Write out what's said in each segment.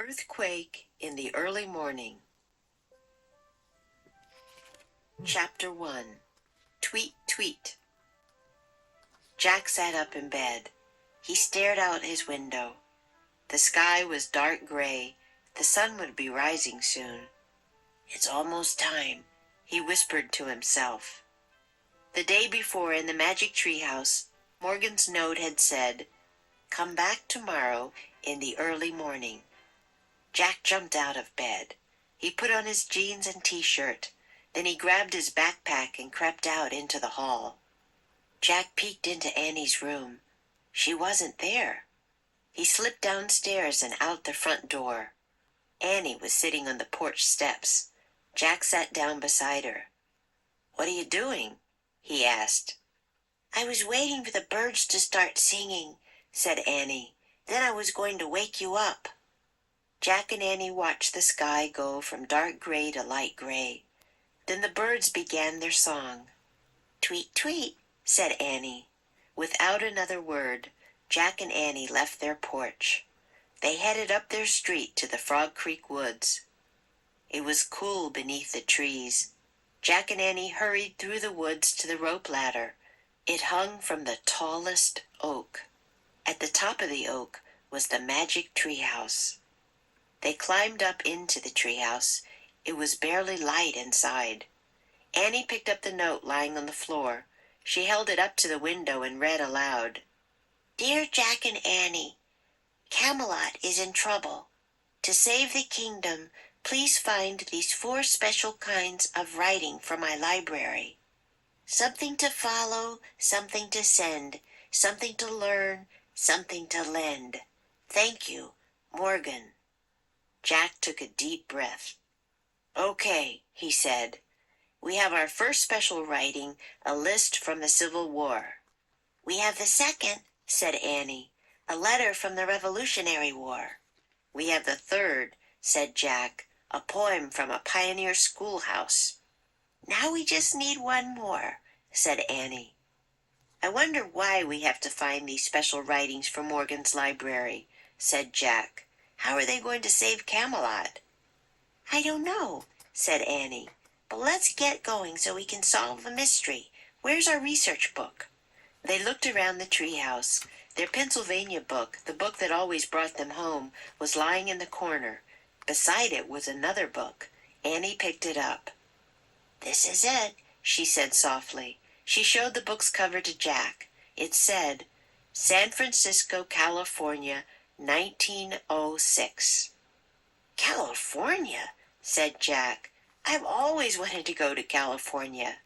Earthquake in the Early Morning. Chapter 1. Tweet, Tweet. Jack sat up in bed. He stared out his window. The sky was dark gray. The sun would be rising soon. "It's almost time," he whispered to himself. The day before in the magic treehouse, Morgan's note had said, "Come back tomorrow in the early morning." Jack jumped out of bed. He put on his jeans and t-shirt. Then he grabbed his backpack and crept out into the hall. Jack peeked into Annie's room. She wasn't there. He slipped downstairs and out the front door. Annie was sitting on the porch steps. Jack sat down beside her. "What are you doing?" he asked. "I was waiting for the birds to start singing," said Annie. "Then I was going to wake you up." Jack and Annie watched the sky go from dark gray to light gray. Then the birds began their song. "Tweet, tweet," said Annie. Without another word, Jack and Annie left their porch. They headed up their street to the Frog Creek woods. It was cool beneath the trees. Jack and Annie hurried through the woods to the rope ladder. It hung from the tallest oak. At the top of the oak was the magic treehouse. They climbed up into the treehouse. It was barely light inside. Annie picked up the note lying on the floor. She held it up to the window and read aloud. "Dear Jack and Annie, Camelot is in trouble. To save the kingdom, please find these 4 special kinds of writing from my library. Something to follow, something to send, something to learn, something to lend. Thank you, Morgan." Jack took a deep breath. "Okay," he said. "We have our first special writing, a list from the Civil War." "We have the second," said Annie, "a letter from the Revolutionary War." "We have the third," said Jack, "a poem from a pioneer schoolhouse." "Now we just need one more," said Annie. "I wonder why we have to find these special writings from Morgan's library," said Jack. "How are they going to save Camelot?" "I don't know," said Annie. "But let's get going so we can solve the mystery. Where's our research book?" They looked around the treehouse. Their Pennsylvania book, the book that always brought them home, was lying in the corner. Beside it was another book. Annie picked it up. "This is it," she said softly. She showed the book's cover to Jack. It said, "San Francisco, California, 1906. "California," said Jack. "I've always wanted to go to California."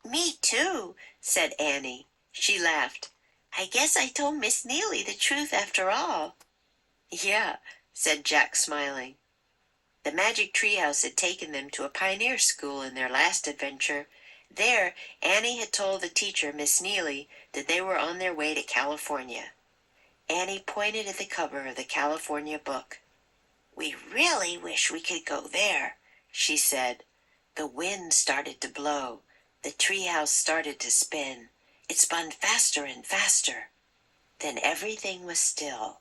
"Me too," said Annie. She laughed. "I guess I told Miss Neely the truth after all." "Yeah," said Jack, smiling. The magic treehouse had taken them to a pioneer school in their last adventure. There, Annie had told the teacher, Miss Neely, that they were on their way to California. Annie pointed at the cover of the California book. "We really wish we could go there," she said. The wind started to blow. The treehouse started to spin. It spun faster and faster. Then everything was still.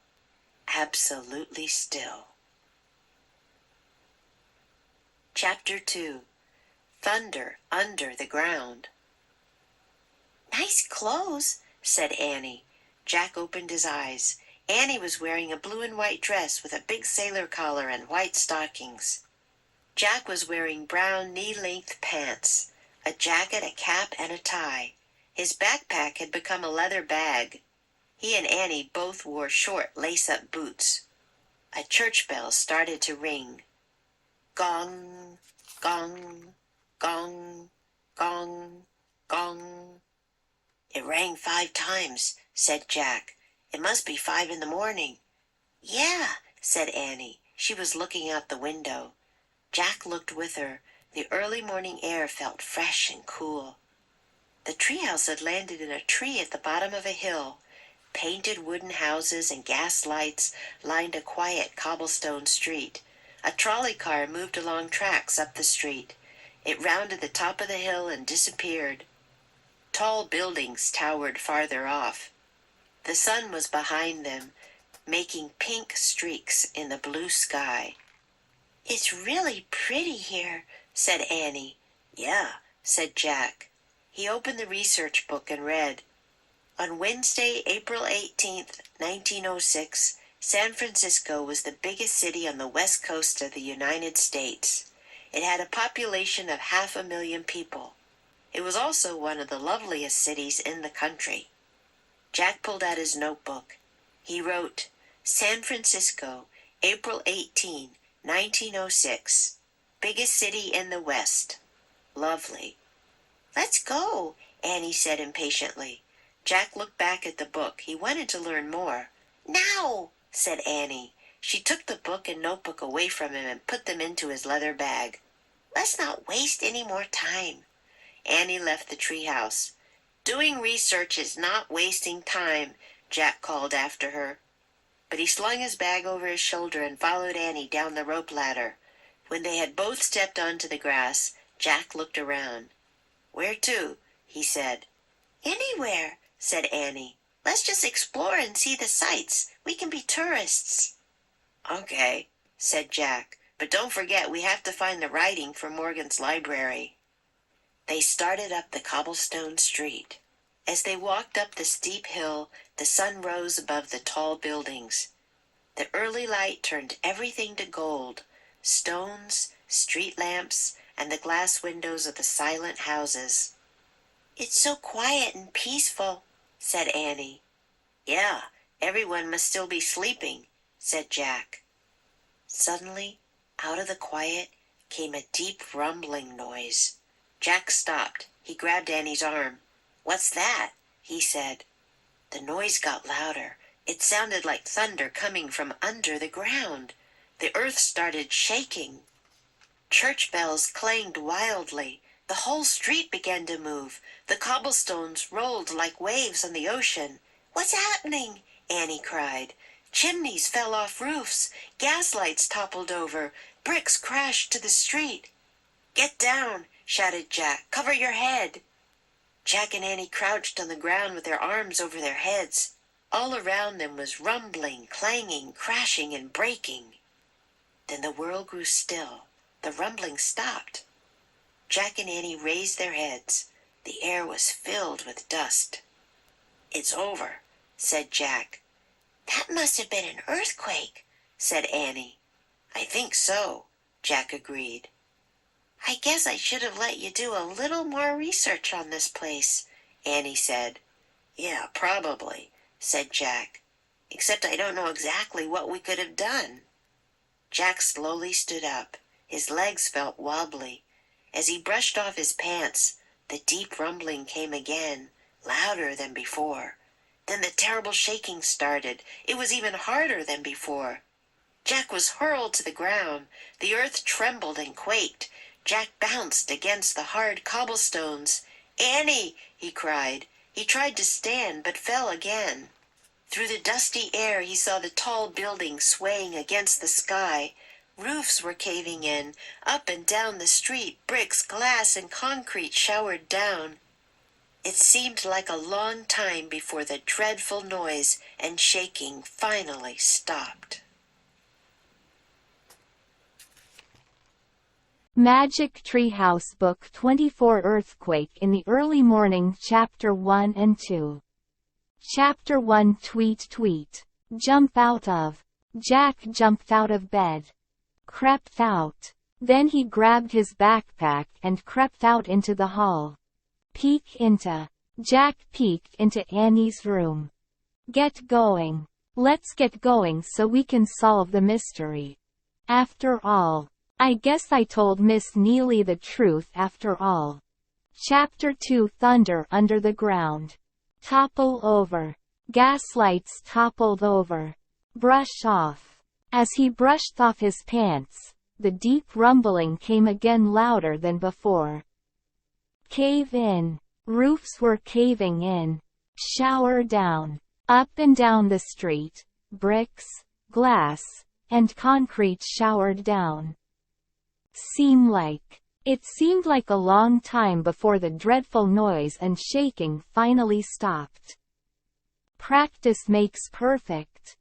Absolutely still. Chapter 2. Thunder Under the Ground. "Nice clothes," said Annie. Jack opened his eyes. Annie was wearing a blue and white dress with a big sailor collar and white stockings. Jack was wearing brown knee-length pants, a jacket, a cap, and a tie. His backpack had become a leather bag. He and Annie both wore short lace-up boots. A church bell started to ring. Gong, gong, gong, gong, gong. "It rang 5 times, said Jack. "It must be 5 in the morning." "Yeah," said Annie. She was looking out the window. Jack looked with her. The early morning air felt fresh and cool. The treehouse had landed in a tree at the bottom of a hill. Painted wooden houses and gas lights lined a quiet cobblestone street. A trolley car moved along tracks up the street. It rounded the top of the hill and disappeared. Tall buildings towered farther off. The sun was behind them. making pink streaks in the blue sky. "It's really pretty here," said Annie. "Yeah," said Jack. He opened the research book and read, "On Wednesday, April 18th, 1906, San Francisco was the biggest city on the west coast of the United States. It had a population of 500,000 people. It was also one of the loveliest cities in the country." Jack pulled out his notebook. He wrote, "San Francisco, April 18, 1906. Biggest city in the West. Lovely." "Let's go," Annie said impatiently. Jack looked back at the book. He wanted to learn more. "Now," said Annie. She took the book and notebook away from him and put them into his leather bag. "Let's not waste any more time." Annie left the treehouse. "Doing research is not wasting time," Jack called after her. But he slung his bag over his shoulder and followed Annie down the rope ladder. When they had both stepped onto the grass, Jack looked around. "Where to?" he said. "Anywhere," said Annie. "Let's just explore and see the sights. We can be tourists." "Okay," said Jack. "But don't forget we have to find the writing for Morgan's library." They started up the cobblestone street. As they walked up the steep hill, the sun rose above the tall buildings. The early light turned everything to gold: stones, street lamps, and the glass windows of the silent houses. "It's so quiet and peaceful," said Annie. "Yeah, everyone must still be sleeping," said Jack. Suddenly, out of the quiet, came a deep rumbling noise. Jack stopped. He grabbed Annie's arm. "What's that?" he said. The noise got louder. It sounded like thunder coming from under the ground. The earth started shaking. Church bells clanged wildly. The whole street began to move. The cobblestones rolled like waves on the ocean. "What's happening?" Annie cried. Chimneys fell off roofs. Gas lights toppled over. Bricks crashed to the street. "Get down!" shouted Jack. "Cover your head!" Jack and Annie crouched on the ground with their arms over their heads. All around them was rumbling, clanging, crashing, and breaking. Then the world grew still. The rumbling stopped. Jack and Annie raised their heads. The air was filled with dust. "It's over," said Jack. "That must have been an earthquake," said Annie. "I think so," Jack agreed. "I guess I should have let you do a little more research on this place," Annie said. "Yeah, probably," said Jack. "Except I don't know exactly what we could have done." Jack slowly stood up. His legs felt wobbly. As he brushed off his pants, the deep rumbling came again, louder than before. Then the terrible shaking started. It was even harder than before. Jack was hurled to the ground. The earth trembled and quaked. Jack bounced against the hard cobblestones. "Annie!" he cried. He tried to stand, but fell again. Through the dusty air he saw the tall buildings swaying against the sky. Roofs were caving in. Up and down the street, bricks, glass, and concrete showered down. It seemed like a long time before the dreadful noise and shaking finally stopped. ㅣ매직트리하우스 Book 24 Earthquake in the Early Morning Chapter 1 and 2. Chapter 1 Tweet Tweet. Jump out of. Jack jumped out of bed. Crept out. Then he grabbed his backpack and crept out into the hall. Peek into. Jack peeked into Annie's room. "Get going. Let's get going so we can solve the mystery. After all, I guess I told Miss Neely the truth after all." Chapter 2 Thunder Under the Ground. Topple over. Gaslights toppled over. Brush off. As he brushed off his pants, the deep rumbling came again louder than before. Cave in. Roofs were caving in. Shower down. Up and down the street, bricks, glass, and concrete showered down. It seemed like a long time before the dreadful noise and shaking finally stopped. Practice makes perfect.